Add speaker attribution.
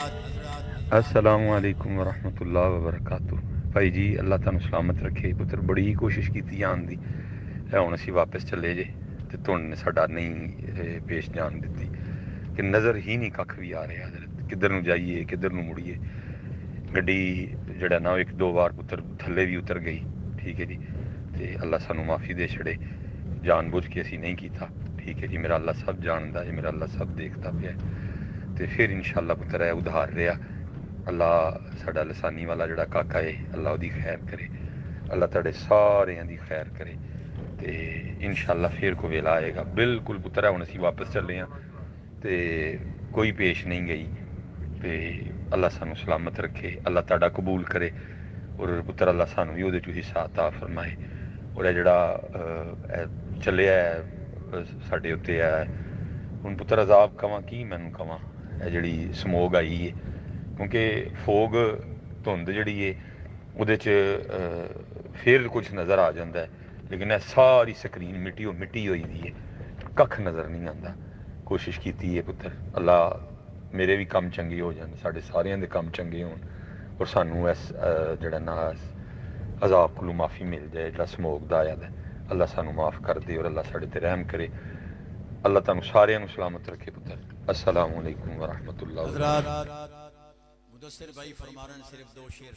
Speaker 1: अस्सलामु अलैकुम वरहमतुल्लाह वबरकातुह। भाई जी अल्लाह तुहानू सलामत रखे पुत्र। बड़ी कोशिश की आन की, हुण असीं वापस चले जे ते धुंद ने साडा नहीं पेश जान दी कि नज़र ही नहीं कख भी आ रहा हज़रत, किधर नूं जाइए किधर नूं मुड़िए। गड्डी जड़ा ना एक दो बार पुत्र थल्ले भी उतर गई, ठीक है जी। तो अल्लाह सानू माफ़ी दे छड़े, जान बुझ के असीं नहीं किया, ठीक है जी। मेरा अल्लाह सब जानता है, मेरा अल्लाह सब देखता पिया। तो फिर इंशाअल्लाह पुत्र है उधार रहा। अल्लाह साडा लसानी वाला जड़ा काका है, अल्लाह उहदी खैर करे, अल्लाह तुहाडे सारियां दी खैर करे। तो इंशाअल्लाह फिर कोई वेला आएगा। बिल्कुल पुत्र है हुण असीं वापस चले हाँ, तो कोई पेश नहीं गई। तो अल्लाह सानू सलामत रखे, अल्लाह तुहाडा कबूल करे और पुत्र अल्लाह सानू भी उहदे चों हिस्सा अता फरमाए। और यह जड़ा चलिया साडे उत्ते है हुण पुत्र अजाब कवां की मैनू कवां, यह जिहड़ी समोग आई है, क्योंकि फोग धुंद जिहड़ी है उहदे च फिर कुछ नज़र आ जाता है, लेकिन यह सारी स्क्रीन मिट्टी होई दी है, कख नज़र नहीं आता। कोशिश की है पुत्र, अल्लाह मेरे भी काम चंगे हो जाए, साढ़े सारियां दे काम चंगे होण और सानू इस जड़ा ना अजाब कोलों माफ़ी मिल जाए जड़ा समोग दा आया। अल्लाह सानू माफ़ कर दे और अल्लाह साढ़े ते रहम करे। अल्लाह तुहानू सारियां नू सलामत रखे पुत्र। अस्सलामु अलैकुम वरहमतुल्लाह।
Speaker 2: हजरात मुदस्सिर भाई फरमा रहे हैं सिर्फ दो शेर